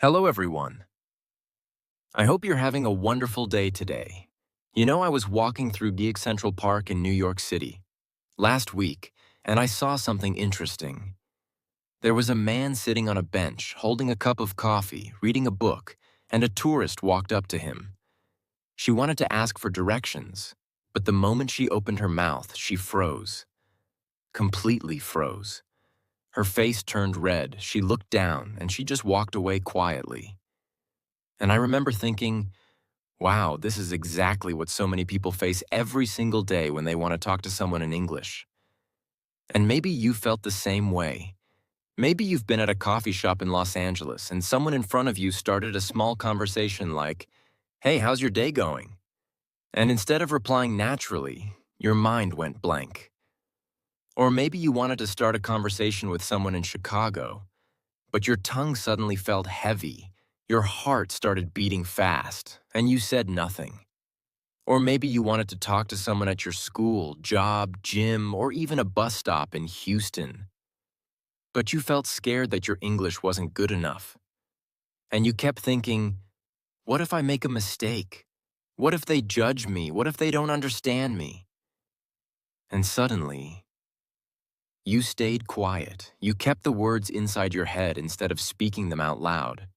Hello, everyone. I hope you're having a wonderful day today. I was walking through Geek Central Park in New York City last week, and I saw something interesting. There was a man sitting on a bench, holding a cup of coffee, reading a book, and a tourist walked up to him. She wanted to ask for directions, but the moment she opened her mouth, she froze. Completely froze. Her face turned red, she looked down, and she just walked away quietly. And I remember thinking, wow, this is exactly what so many people face every single day when they want to talk to someone in English. And maybe you felt the same way. Maybe you've been at a coffee shop in Los Angeles and someone in front of you started a small conversation like, "Hey, how's your day going?" And instead of replying naturally, your mind went blank. Or maybe you wanted to start a conversation with someone in Chicago, but your tongue suddenly felt heavy, your heart started beating fast, and you said nothing. Or maybe you wanted to talk to someone at your school, job, gym, or even a bus stop in Houston. But you felt scared that your English wasn't good enough. And you kept thinking, what if I make a mistake? What if they judge me? What if they don't understand me? And suddenly, you stayed quiet. You kept the words inside your head instead of speaking them out loud.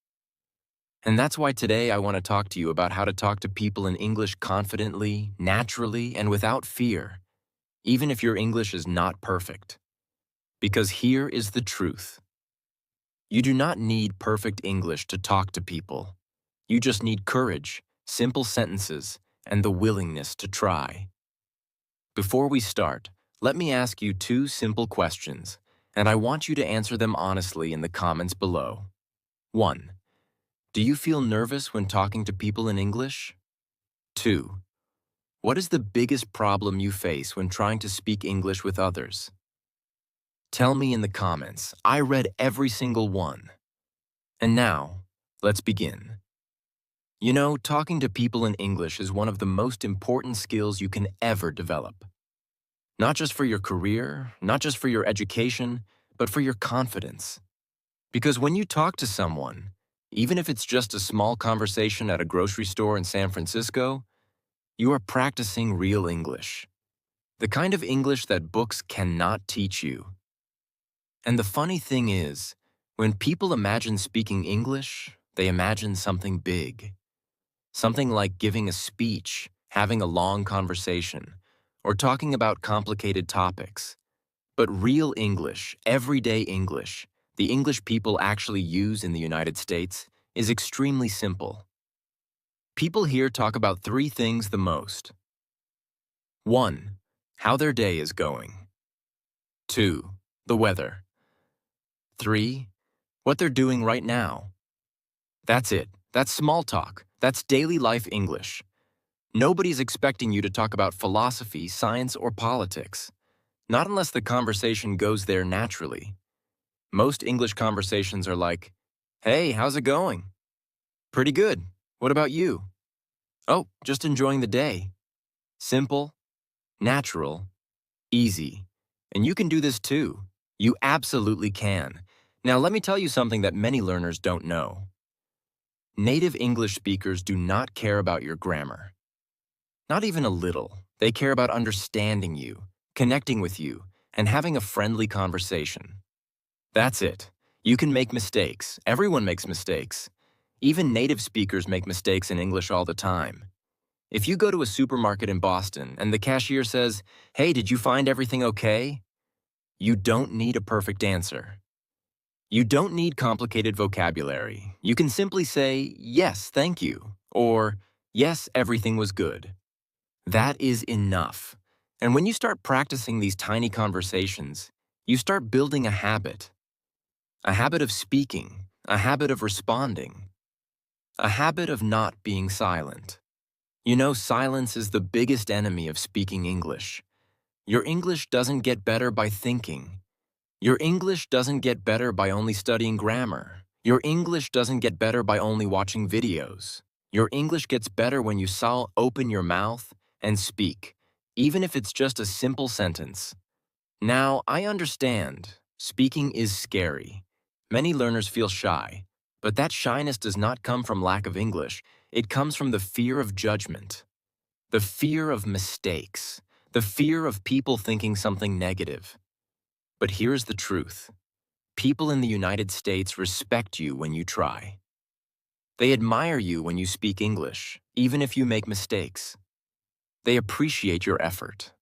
And that's why today I want to talk to you about how to talk to people in English confidently, naturally, and without fear, even if your English is not perfect. Because here is the truth. You do not need perfect English to talk to people. You just need courage, simple sentences, and the willingness to try. Before we start, let me ask you two simple questions, and I want you to answer them honestly in the comments below. 1. Do you feel nervous when talking to people in English? 2. What is the biggest problem you face when trying to speak English with others? Tell me in the comments. I read every single one. And now, let's begin. Talking to people in English is one of the most important skills you can ever develop. Not just for your career, not just for your education, but for your confidence. Because when you talk to someone, even if it's just a small conversation at a grocery store in San Francisco, you are practicing real English. The kind of English that books cannot teach you. And the funny thing is, when people imagine speaking English, they imagine something big. Something like giving a speech, having a long conversation, or talking about complicated topics. But real English, everyday English, the English people actually use in the United States, is extremely simple. People here talk about three things the most. 1. How their day is going. 2. The weather. 3. What they're doing right now. That's it. That's small talk. That's daily life English. Nobody's expecting you to talk about philosophy, science, or politics. Not unless the conversation goes there naturally. Most English conversations are like, "Hey, how's it going?" "Pretty good. What about you?" "Oh, just enjoying the day." Simple, natural, easy. And you can do this too. You absolutely can. Now let me tell you something that many learners don't know. Native English speakers do not care about your grammar. Not even a little. They care about understanding you, connecting with you, and having a friendly conversation. That's it. You can make mistakes. Everyone makes mistakes. Even native speakers make mistakes in English all the time. If you go to a supermarket in Boston and the cashier says, "Hey, did you find everything okay?" You don't need a perfect answer. You don't need complicated vocabulary. You can simply say, "Yes, thank you," or "Yes, everything was good." That is enough. And when you start practicing these tiny conversations, you start building a habit. A habit of speaking, a habit of responding, a habit of not being silent. Silence is the biggest enemy of speaking English. Your English doesn't get better by thinking. Your English doesn't get better by only studying grammar. Your English doesn't get better by only watching videos. Your English gets better when you open your mouth and speak, even if it's just a simple sentence. Now, I understand. Speaking is scary. Many learners feel shy. But that shyness does not come from lack of English. It comes from the fear of judgment, the fear of mistakes, the fear of people thinking something negative. But here's the truth. People in the United States respect you when you try. They admire you when you speak English, even if you make mistakes. They appreciate your effort.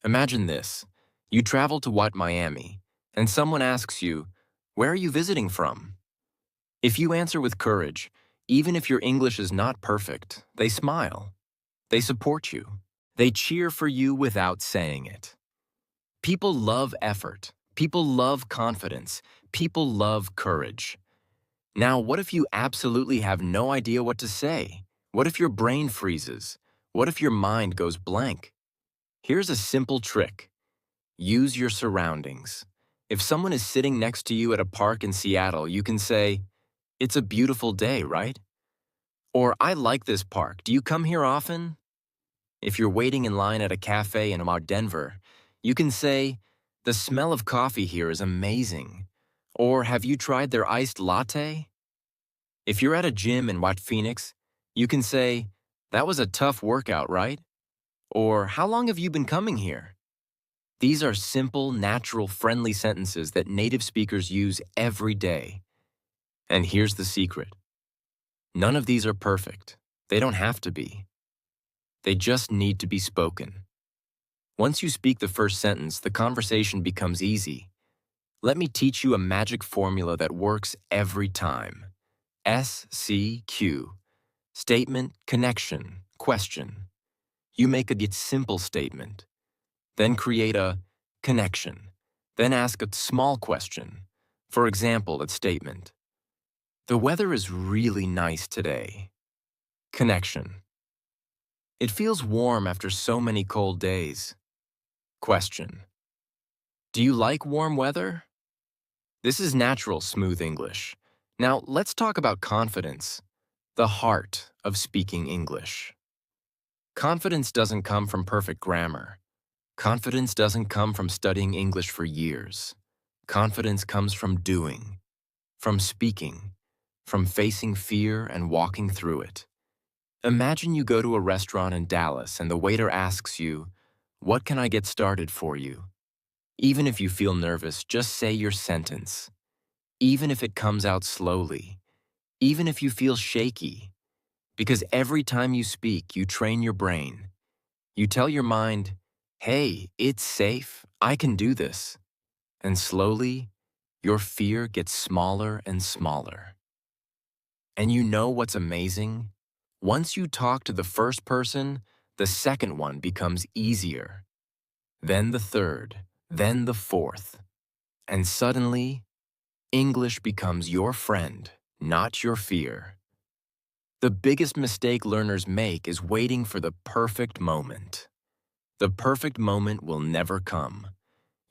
Imagine this. You travel to Miami, and someone asks you, "Where are you visiting from?" If you answer with courage, even if your English is not perfect, they smile. They support you. They cheer for you without saying it. People love effort. People love confidence. People love courage. Now, what if you absolutely have no idea what to say? What if your brain freezes? What if your mind goes blank? Here's a simple trick. Use your surroundings. If someone is sitting next to you at a park in Seattle, you can say, "It's a beautiful day, right?" Or, "I like this park. Do you come here often?" If you're waiting in line at a cafe in Denver, you can say, "The smell of coffee here is amazing." Or, "Have you tried their iced latte?" If you're at a gym in Phoenix, you can say, "That was a tough workout, right?" Or, "How long have you been coming here?" These are simple, natural, friendly sentences that native speakers use every day. And here's the secret. None of these are perfect. They don't have to be. They just need to be spoken. Once you speak the first sentence, the conversation becomes easy. Let me teach you a magic formula that works every time. SCQ. Statement, connection, question. You make a simple statement. Then create a connection. Then ask a small question. For example, a statement. The weather is really nice today. Connection. It feels warm after so many cold days. Question. Do you like warm weather? This is natural, smooth English. Now, let's talk about confidence, the heart of speaking English. Confidence doesn't come from perfect grammar. Confidence doesn't come from studying English for years. Confidence comes from doing, from speaking, from facing fear and walking through it. Imagine you go to a restaurant in Dallas and the waiter asks you, "What can I get started for you?" Even if you feel nervous, just say your sentence. Even if it comes out slowly. Even if you feel shaky. Because every time you speak, you train your brain. You tell your mind, "Hey, it's safe. I can do this." And slowly, your fear gets smaller and smaller. And you know what's amazing? Once you talk to the first person, the second one becomes easier. Then the third, then the fourth. And suddenly, English becomes your friend, not your fear. The biggest mistake learners make is waiting for the perfect moment. The perfect moment will never come.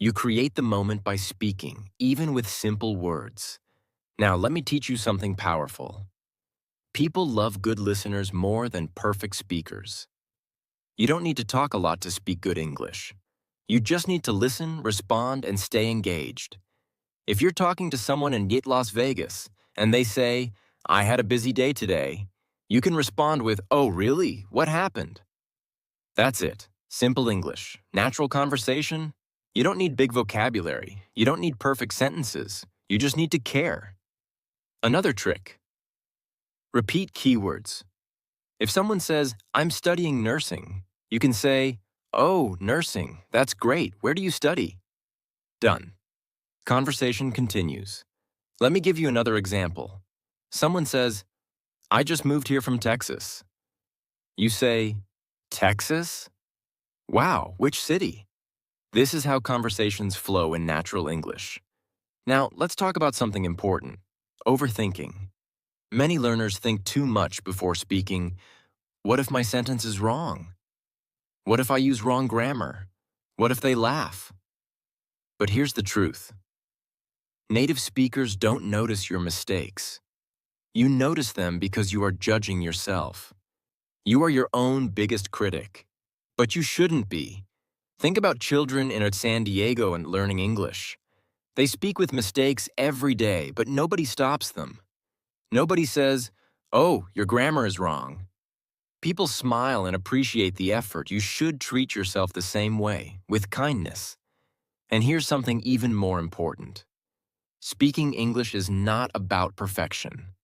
You create the moment by speaking, even with simple words. Now, let me teach you something powerful. People love good listeners more than perfect speakers. You don't need to talk a lot to speak good English. You just need to listen, respond, and stay engaged. If you're talking to someone in Las Vegas and they say, "I had a busy day today," you can respond with, "Oh, really? What happened?" That's it. Simple English. Natural conversation. You don't need big vocabulary. You don't need perfect sentences. You just need to care. Another trick. Repeat keywords. If someone says, "I'm studying nursing," you can say, "Oh, nursing. That's great. Where do you study?" Done. Conversation continues. Let me give you another example. Someone says, "I just moved here from Texas." You say, "Texas? Wow, which city?" This is how conversations flow in natural English. Now, let's talk about something important. Overthinking. Many learners think too much before speaking. What if my sentence is wrong? What if I use wrong grammar? What if they laugh? But here's the truth. Native speakers don't notice your mistakes. You notice them because you are judging yourself. You are your own biggest critic. But you shouldn't be. Think about children in San Diego and learning English. They speak with mistakes every day, but nobody stops them. Nobody says, "Oh, your grammar is wrong." People smile and appreciate the effort. You should treat yourself the same way, with kindness. And here's something even more important. Speaking English is not about perfection.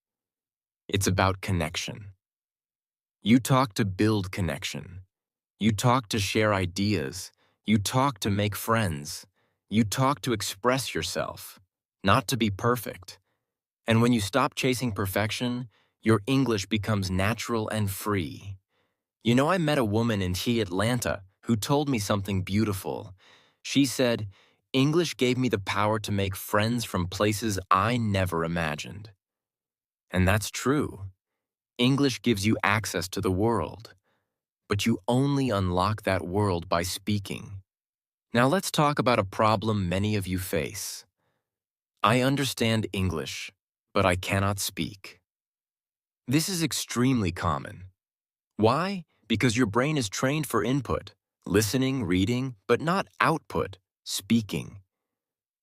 It's about connection. You talk to build connection. You talk to share ideas. You talk to make friends. You talk to express yourself, not to be perfect. And when you stop chasing perfection, your English becomes natural and free. You know, I met a woman in Atlanta who told me something beautiful. She said, English gave me the power to make friends from places I never imagined. And that's true. English gives you access to the world, but you only unlock that world by speaking. Now let's talk about a problem many of you face. I understand English, but I cannot speak. This is extremely common. Why? Because your brain is trained for input, listening, reading, but not output, speaking.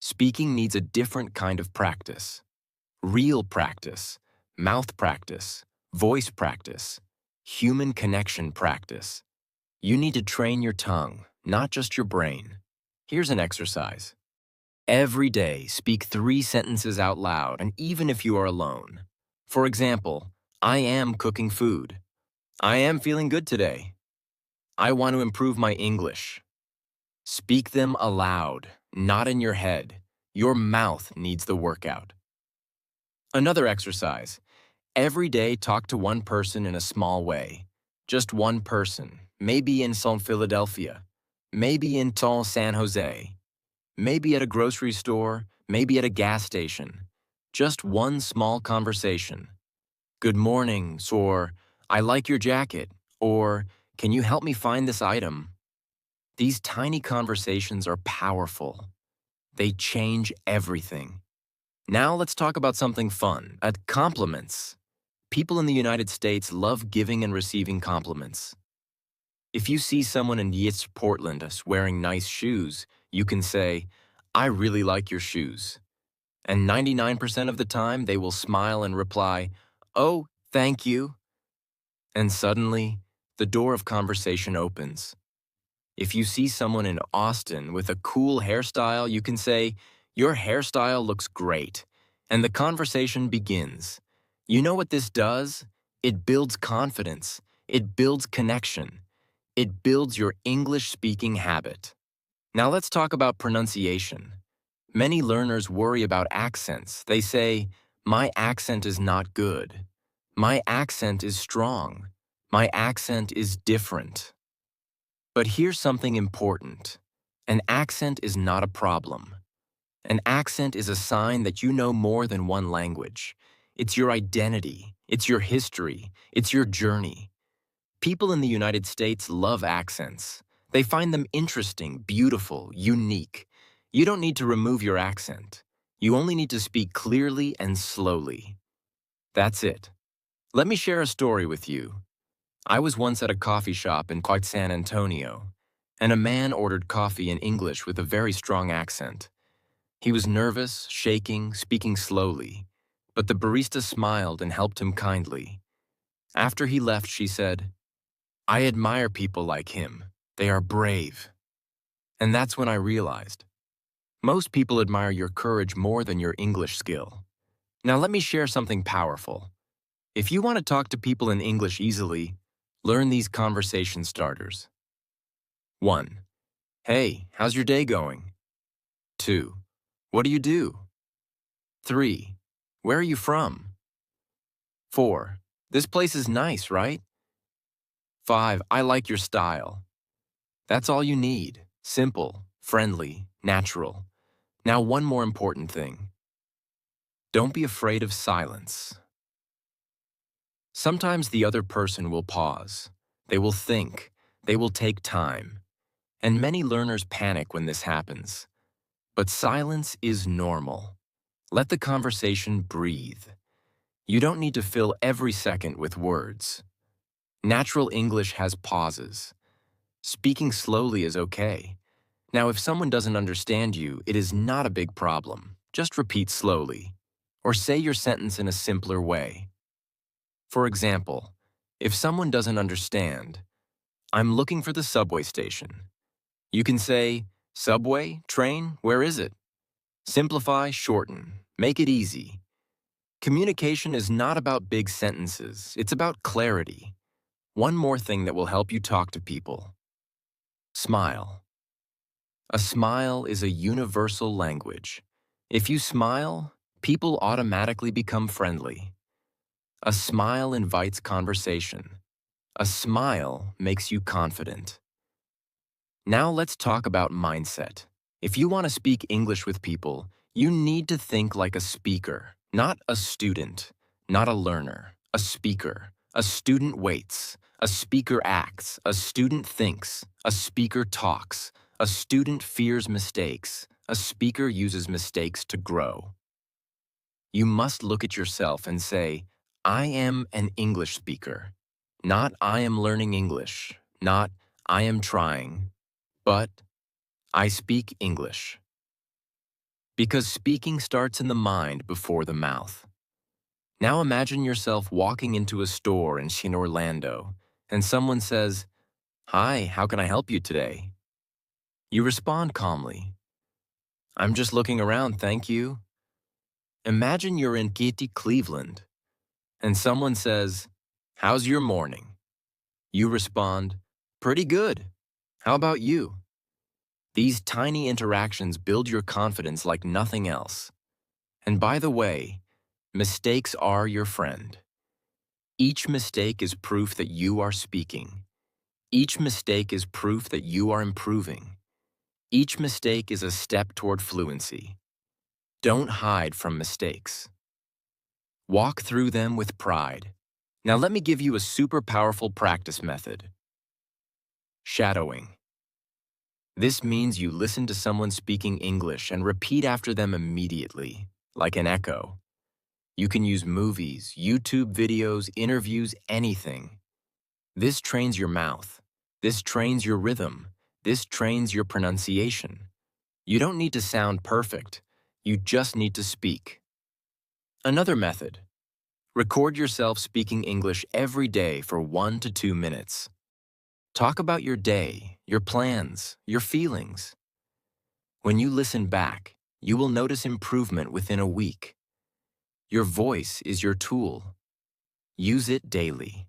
Speaking needs a different kind of practice. Real practice, mouth practice, voice practice, human connection practice. You need to train your tongue, not just your brain. Here's an exercise. Every day, speak 3 sentences out loud, and even if you are alone. For example, I am cooking food. I am feeling good today. I want to improve my English. Speak them aloud, not in your head. Your mouth needs the workout. Another exercise. Every day, talk to one person in a small way. Just one person, maybe in South Philadelphia, maybe in tall San Jose, maybe at a grocery store, maybe at a gas station. Just one small conversation. Good morning, or I like your jacket, or can you help me find this item? These tiny conversations are powerful. They change everything. Now let's talk about something fun, compliments. People in the United States love giving and receiving compliments. If you see someone in Portland wearing nice shoes, you can say, I really like your shoes. And 99% of the time, they will smile and reply, oh, thank you. And suddenly, the door of conversation opens. If you see someone in Austin with a cool hairstyle, you can say, your hairstyle looks great. And the conversation begins. You know what this does? It builds confidence. It builds connection. It builds your English-speaking habit. Now let's talk about pronunciation. Many learners worry about accents. They say, my accent is not good. My accent is strong. My accent is different. But here's something important. An accent is not a problem. An accent is a sign that you know more than one language. It's your identity. It's your history. It's your journey. People in the United States love accents. They find them interesting, beautiful, unique. You don't need to remove your accent. You only need to speak clearly and slowly. That's it. Let me share a story with you. I was once at a coffee shop in quite San Antonio, and a man ordered coffee in English with a very strong accent. He was nervous, shaking, speaking slowly, but the barista smiled and helped him kindly. After he left, she said, I admire people like him. They are brave. And that's when I realized, most people admire your courage more than your English skill. Now let me share something powerful. If you want to talk to people in English easily, learn these conversation starters. 1. Hey, how's your day going? 2. What do you do? 3. Where are you from? 4. This place is nice, right? 5. I like your style. That's all you need. Simple, friendly, natural. Now one more important thing. Don't be afraid of silence. Sometimes the other person will pause. They will think. They will take time. And many learners panic when this happens. But silence is normal. Let the conversation breathe. You don't need to fill every second with words. Natural English has pauses. Speaking slowly is okay. Now, if someone doesn't understand you, it is not a big problem. Just repeat slowly. or say your sentence in a simpler way. For example, if someone doesn't understand, "I'm looking for the subway station," you can say, "Subway? Train? Where is it?" Simplify, shorten, make it easy. Communication is not about big sentences, it's about clarity. One more thing that will help you talk to people. Smile. A smile is a universal language. If you smile, people automatically become friendly. A smile invites conversation. A smile makes you confident. Now let's talk about mindset. If you want to speak English with people, you need to think like a speaker, not a student, not a learner, a speaker. A student waits, a speaker acts, a student thinks, a speaker talks, a student fears mistakes, a speaker uses mistakes to grow. You must look at yourself and say, "I am an English speaker," not "I am learning English," not "I am trying," but "I speak English." Because speaking starts in the mind before the mouth. Now imagine yourself walking into a store in Orlando, and someone says, "Hi, how can I help you today?" You respond calmly, "I'm just looking around, thank you." Imagine you're in Kitty, Cleveland, and someone says, "How's your morning?" You respond, "Pretty good. How about you?" These tiny interactions build your confidence like nothing else. And by the way, mistakes are your friend. Each mistake is proof that you are speaking. Each mistake is proof that you are improving. Each mistake is a step toward fluency. Don't hide from mistakes. Walk through them with pride. Now let me give you a super powerful practice method. Shadowing. This means you listen to someone speaking English and repeat after them immediately, like an echo. You can use movies, YouTube videos, interviews, anything. This trains your mouth. This trains your rhythm. This trains your pronunciation. You don't need to sound perfect. You just need to speak. Another method. Record yourself speaking English every day for 1 to 2 minutes. Talk about your day, your plans, your feelings. When you listen back, you will notice improvement within a week. Your voice is your tool. Use it daily.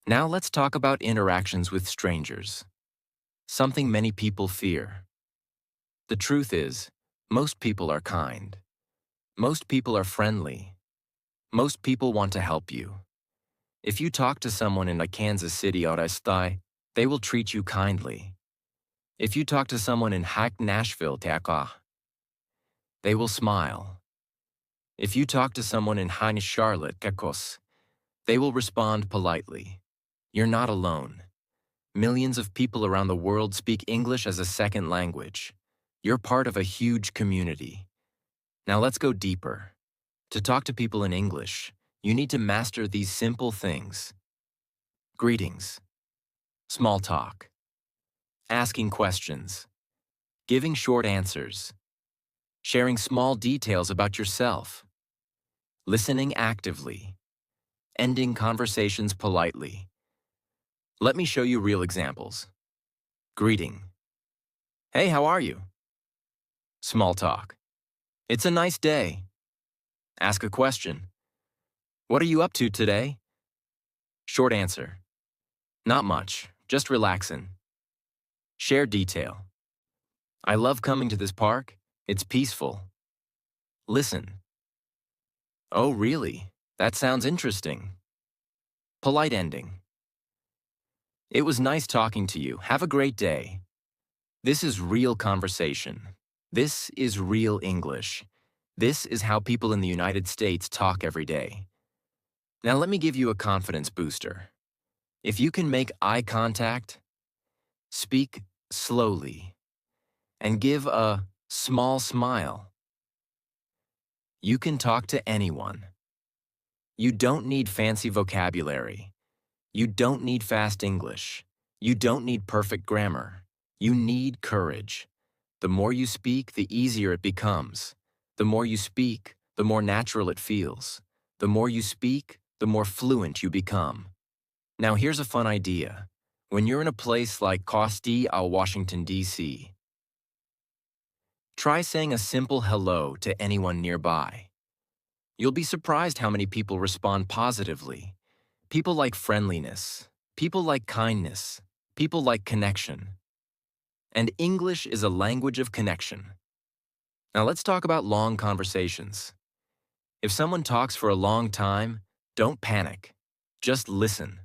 Now let's talk about interactions with strangers. Something many people fear. The truth is, most people are kind. Most people are friendly. Most people want to help you. If you talk to someone in a Kansas City or Estai, they will treat you kindly. If you talk to someone in Hack Nashville, Teaka, they will smile. If you talk to someone in Hines Charlotte, Kekos, they will respond politely. You're not alone. Millions of people around the world speak English as a second language. You're part of a huge community. Now let's go deeper. To talk to people in English, you need to master these simple things. Greetings, small talk, asking questions, giving short answers, sharing small details about yourself, listening actively, ending conversations politely. Let me show you real examples. Greeting. Hey, how are you? Small talk. It's a nice day. Ask a question. What are you up to today? Short answer. Not much, just relaxing. Share detail. I love coming to this park. It's peaceful. Listen. Oh, really? That sounds interesting. Polite ending. It was nice talking to you. Have a great day. This is real conversation. This is real English. This is how people in the United States talk every day. Now let me give you a confidence booster. If you can make eye contact, speak slowly, and give a small smile, you can talk to anyone. You don't need fancy vocabulary. You don't need fast English. You don't need perfect grammar. You need courage. The more you speak, the easier it becomes. The more you speak, the more natural it feels. The more you speak, the more fluent you become. Now here's a fun idea. When you're in a place like Costi au Washington, D.C., try saying a simple hello to anyone nearby. You'll be surprised how many people respond positively. People like friendliness. People like kindness. People like connection. And English is a language of connection. Now let's talk about long conversations. If someone talks for a long time, don't panic. Just listen.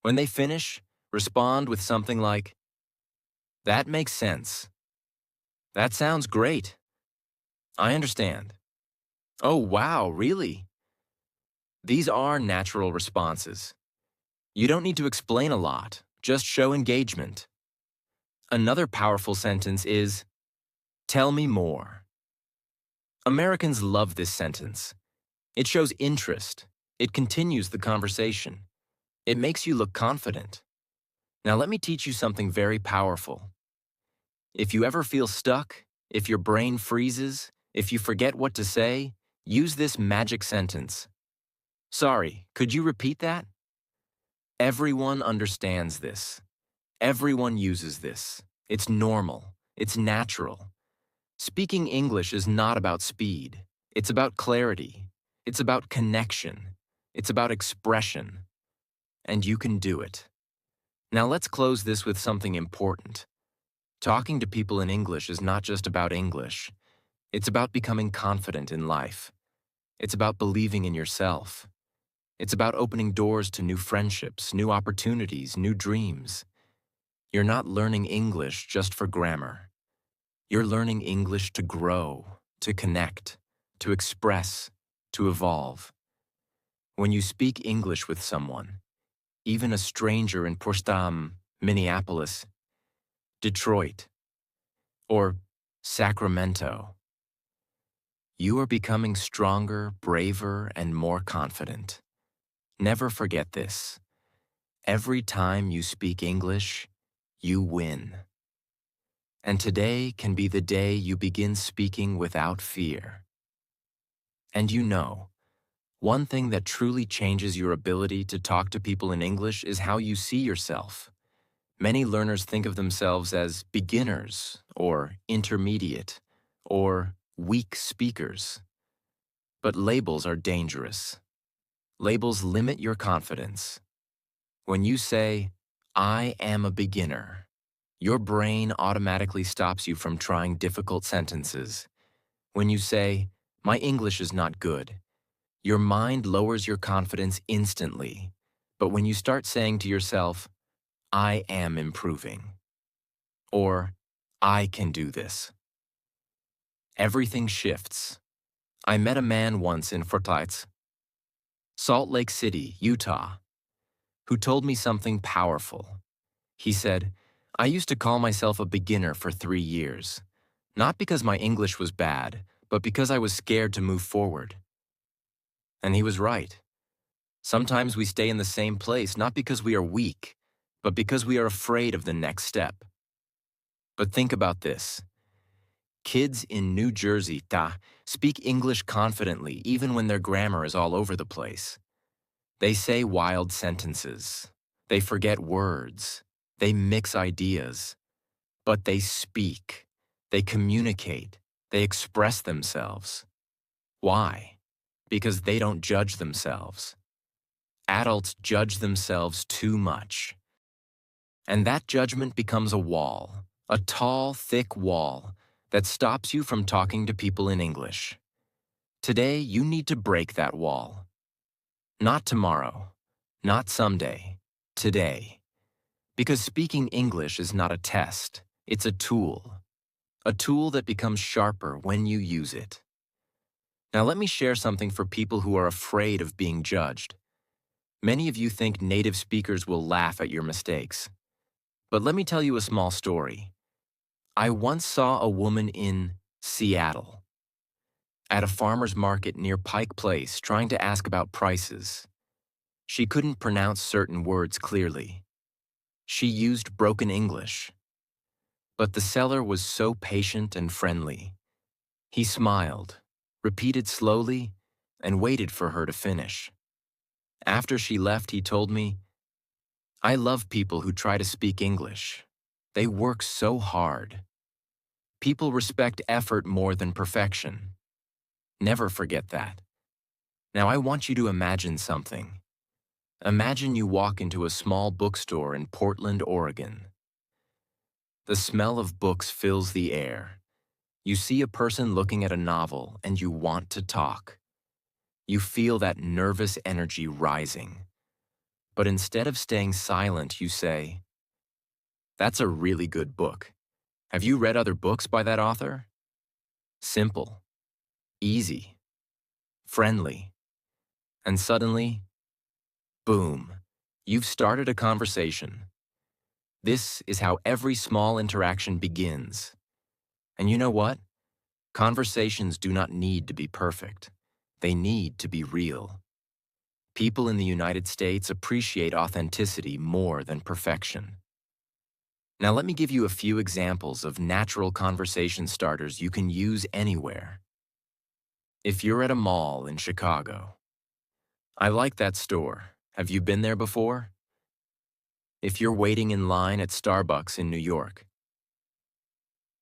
When they finish, respond with something like, "That makes sense. That sounds great. I understand. Oh, wow, really?" These are natural responses. You don't need to explain a lot, just show engagement. Another powerful sentence is, "Tell me more." Americans love this sentence. It shows interest. It continues the conversation. It makes you look confident. Now let me teach you something very powerful. If you ever feel stuck, if your brain freezes, if you forget what to say, use this magic sentence. "Sorry, could you repeat that?" Everyone understands this. Everyone uses this. It's normal. It's natural. Speaking English is not about speed. It's about clarity. It's about connection. It's about expression. And you can do it. Now let's close this with something important. Talking to people in English is not just about English. It's about becoming confident in life. It's about believing in yourself. It's about opening doors to new friendships, new opportunities, new dreams. You're not learning English just for grammar. You're learning English to grow, to connect, to express, to evolve. When you speak English with someone, even a stranger in Potsdam, Minneapolis, Detroit, or Sacramento, you are becoming stronger, braver, and more confident. Never forget this. Every time you speak English, you win. And today can be the day you begin speaking without fear. And you know, one thing that truly changes your ability to talk to people in English is how you see yourself. Many learners think of themselves as beginners, or intermediate, or weak speakers. But labels are dangerous. Labels limit your confidence. When you say, "I am a beginner," your brain automatically stops you from trying difficult sentences. When you say, "My English is not good," your mind lowers your confidence instantly. But when you start saying to yourself, "I am improving," or "I can do this," everything shifts. I met a man once in Forsyth, Salt Lake City, Utah, who told me something powerful. He said, "I used to call myself a beginner for 3 years, not because my English was bad, but because I was scared to move forward." And he was right. Sometimes we stay in the same place not because we are weak, but because we are afraid of the next step. But think about this. Kids in New Jersey speak English confidently even when their grammar is all over the place. They say wild sentences. They forget words. They mix ideas. But they speak. They communicate. They express themselves. Why? Because they don't judge themselves. Adults judge themselves too much. And that judgment becomes a wall, a tall, thick wall that stops you from talking to people in English. Today, you need to break that wall. Not tomorrow, not someday, today. Because speaking English is not a test, it's a tool that becomes sharper when you use it. Now let me share something for people who are afraid of being judged. Many of you think native speakers will laugh at your mistakes. But let me tell you a small story. I once saw a woman in Seattle at a farmer's market near Pike Place trying to ask about prices. She couldn't pronounce certain words clearly. She used broken English. But the seller was so patient and friendly. He smiled, repeated slowly, and waited for her to finish. After she left, he told me, "I love people who try to speak English. They work so hard. People respect effort more than perfection. Never forget that." Now I want you to imagine something. Imagine you walk into a small bookstore in Portland, Oregon. The smell of books fills the air. You see a person looking at a novel and you want to talk. You feel that nervous energy rising. But instead of staying silent, you say, "That's a really good book. Have you read other books by that author?" Simple, easy, friendly. And suddenly, boom, you've started a conversation. This is how every small interaction begins. And you know what? Conversations do not need to be perfect. They need to be real. People in the United States appreciate authenticity more than perfection. Now let me give you a few examples of natural conversation starters you can use anywhere. If you're at a mall in Chicago, "I like that store. Have you been there before?" If you're waiting in line at Starbucks in New York,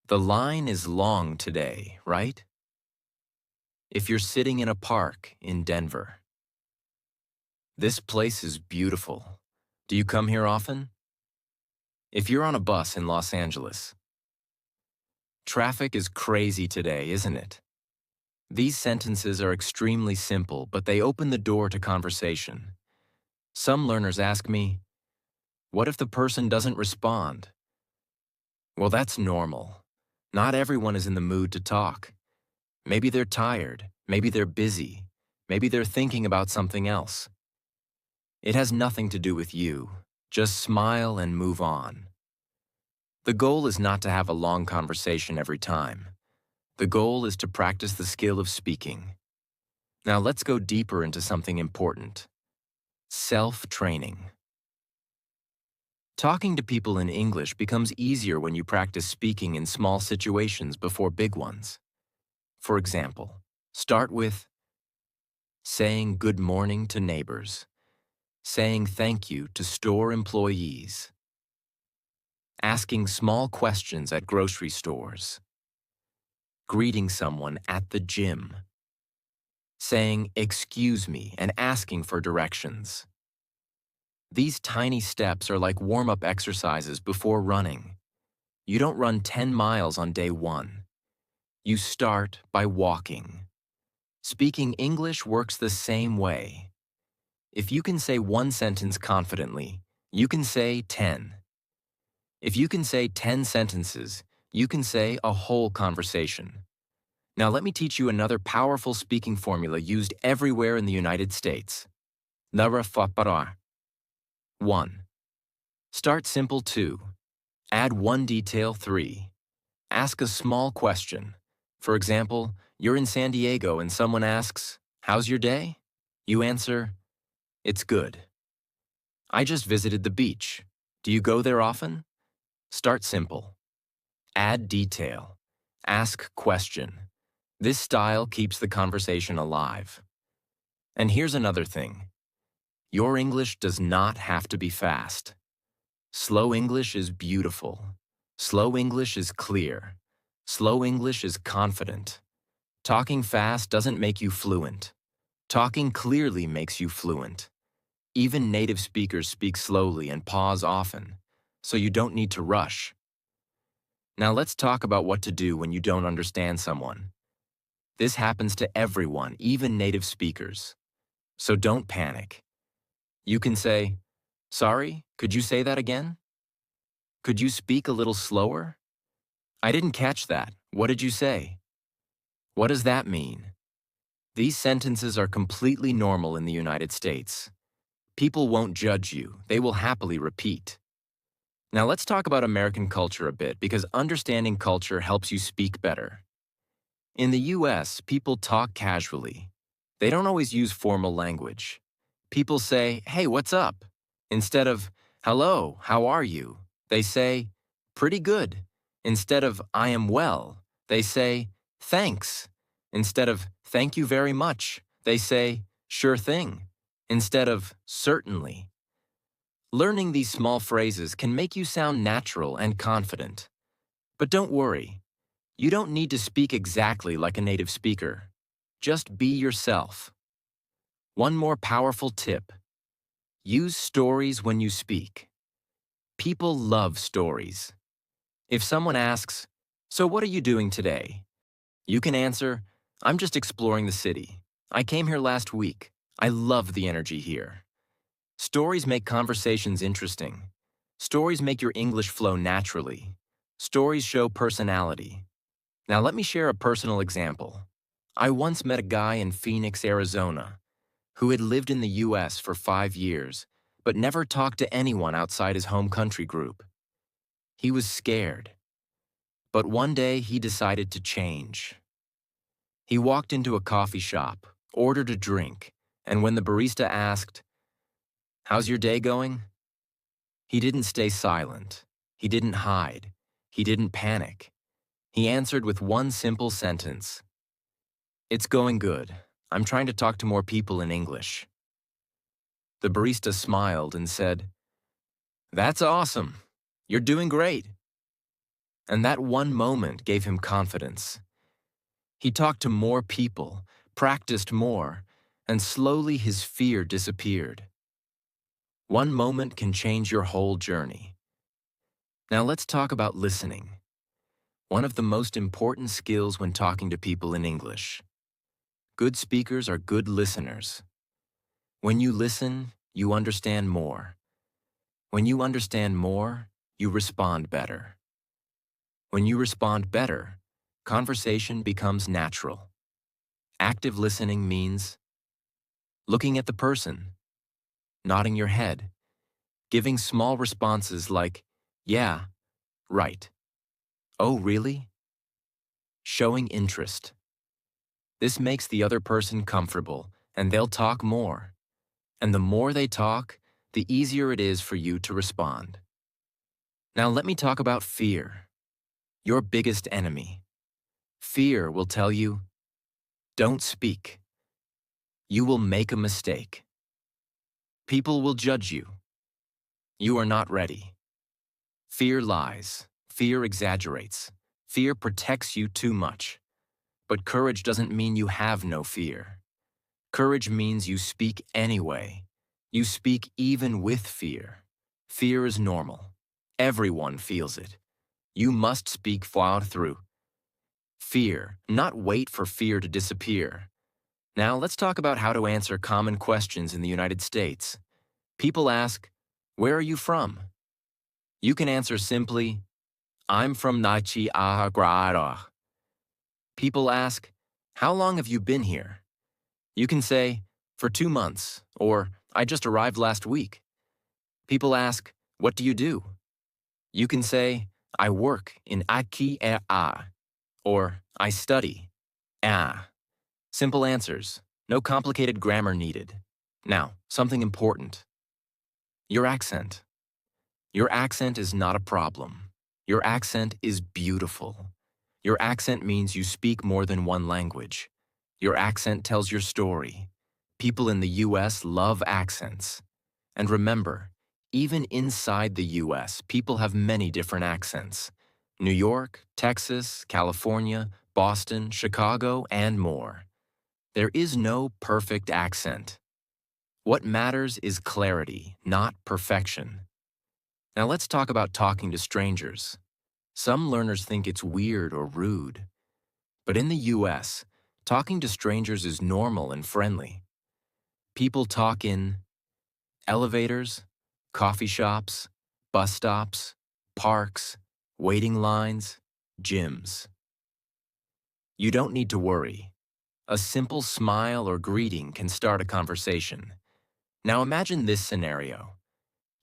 "The line is long today, right?" If you're sitting in a park in Denver, "This place is beautiful. Do you come here often?" If you're on a bus in Los Angeles, "Traffic is crazy today, isn't it?" These sentences are extremely simple, but they open the door to conversation. Some learners ask me, "What if the person doesn't respond?" Well, that's normal. Not everyone is in the mood to talk. Maybe they're tired, maybe they're busy, maybe they're thinking about something else. It has nothing to do with you. Just smile and move on. The goal is not to have a long conversation every time. The goal is to practice the skill of speaking. Now let's go deeper into something important. Self-training. Talking to people in English becomes easier when you practice speaking in small situations before big ones. For example, start with saying good morning to neighbors, saying thank you to store employees, asking small questions at grocery stores, greeting someone at the gym, saying excuse me and asking for directions. These tiny steps are like warm-up exercises before running. You don't run 10 miles on day one. You start by walking. Speaking English works the same way. If you can say one sentence confidently, you can say 10. If you can say 10 sentences, you can say a whole conversation. Now let me teach you another powerful speaking formula used everywhere in the United States. Nara fapara. 1. Start simple. 2. Add one detail. 3. Ask a small question. For example, you're in San Diego and someone asks, "How's your day?" You answer, "It's good. I just visited the beach. Do you go there often?" Start simple. Add detail. Ask question. This style keeps the conversation alive. And here's another thing. Your English does not have to be fast. Slow English is beautiful. Slow English is clear. Slow English is confident. Talking fast doesn't make you fluent. Talking clearly makes you fluent. Even native speakers speak slowly and pause often, so you don't need to rush. Now let's talk about what to do when you don't understand someone. This happens to everyone, even native speakers. So don't panic. You can say, "Sorry, could you say that again? Could you speak a little slower? I didn't catch that. What did you say? What does that mean?" These sentences are completely normal in the United States. People won't judge you. They will happily repeat. Now let's talk about American culture a bit because understanding culture helps you speak better. In the US, people talk casually. They don't always use formal language. People say, "Hey, what's up?" Instead of, "Hello, how are you?" They say, "Pretty good." Instead of, "I am well," they say, "Thanks." Instead of, thank you very much, they say, sure thing, instead of, certainly. Learning these small phrases can make you sound natural and confident. But don't worry, you don't need to speak exactly like a native speaker. Just be yourself. One more powerful tip: use stories when you speak. People love stories. If someone asks, so what are you doing today? You can answer, I'm just exploring the city. I came here last week. I love the energy here. Stories make conversations interesting. Stories make your English flow naturally. Stories show personality. Now let me share a personal example. I once met a guy in Phoenix, Arizona, who had lived in the US for 5 years, but never talked to anyone outside his home country group. He was scared. But one day he decided to change. He walked into a coffee shop, ordered a drink, and when the barista asked, how's your day going? He didn't stay silent. He didn't hide. He didn't panic. He answered with one simple sentence. It's going good. I'm trying to talk to more people in English. The barista smiled and said, that's awesome. You're doing great. And that one moment gave him confidence. He talked to more people, practiced more, and slowly his fear disappeared. One moment can change your whole journey. Now let's talk about listening. One of the most important skills when talking to people in English. Good speakers are good listeners. When you listen, you understand more. When you understand more, you respond better. When you respond better, conversation becomes natural. Active listening means looking at the person, nodding your head, giving small responses like, yeah, right, oh really? Showing interest. This makes the other person comfortable, and they'll talk more. And the more they talk, the easier it is for you to respond. Now let me talk about fear, your biggest enemy. Fear will tell you, don't speak. You will make a mistake. People will judge you. You are not ready. Fear lies. Fear exaggerates. Fear protects you too much. But courage doesn't mean you have no fear. Courage means you speak anyway. You speak even with fear. Fear is normal. Everyone feels it. You must speak far through. Fear, not wait for fear to disappear. Now let's talk about how to answer common questions in the United States. People ask, where are you from? You can answer simply, I'm from Nicaragua. People ask, how long have you been here? You can say, for 2 months, or I just arrived last week. People ask, what do you do? You can say, I work in IKEA, or I study. Simple answers, no complicated grammar needed. Now, something important. Your accent. Your accent is not a problem. Your accent is beautiful. Your accent means you speak more than one language. Your accent tells your story. People in the US love accents. And remember, even inside the US, people have many different accents. New York, Texas, California, Boston, Chicago, and more. There is no perfect accent. What matters is clarity, not perfection. Now let's talk about talking to strangers. Some learners think it's weird or rude. But in the US, talking to strangers is normal and friendly. People talk in elevators, coffee shops, bus stops, parks, waiting lines, gyms. You don't need to worry. A simple smile or greeting can start a conversation. Now imagine this scenario.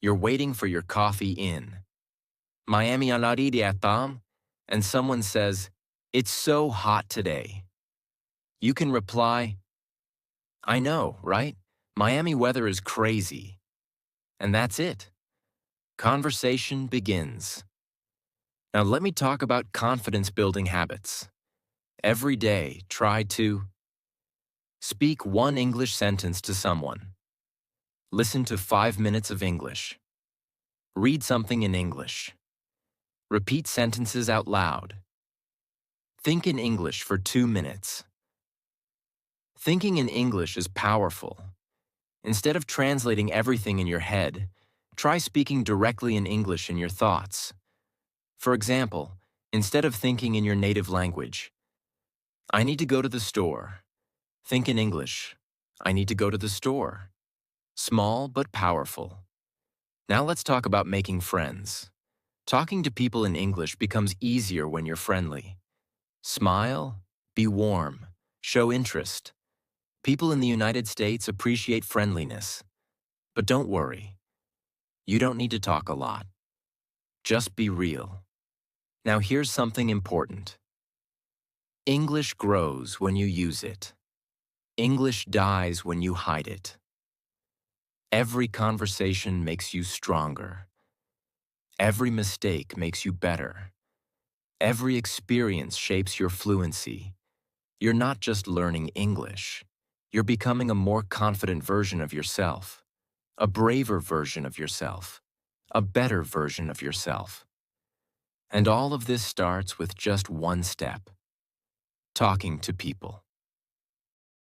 You're waiting for your coffee in Miami Tom, and someone says, it's so hot today. You can reply, I know, right? Miami weather is crazy. And that's it. Conversation begins. Now let me talk about confidence-building habits. Every day, try to speak one English sentence to someone. Listen to 5 minutes of English. Read something in English. Repeat sentences out loud. Think in English for 2 minutes. Thinking in English is powerful. Instead of translating everything in your head, try speaking directly in English in your thoughts. For example, instead of thinking in your native language, I need to go to the store. Think in English. I need to go to the store. Small but powerful. Now let's talk about making friends. Talking to people in English becomes easier when you're friendly. Smile, be warm, show interest. People in the United States appreciate friendliness. But don't worry, you don't need to talk a lot. Just be real. Now here's something important. English grows when you use it. English dies when you hide it. Every conversation makes you stronger. Every mistake makes you better. Every experience shapes your fluency. You're not just learning English. You're becoming a more confident version of yourself, a braver version of yourself, a better version of yourself. And all of this starts with just one step: talking to people.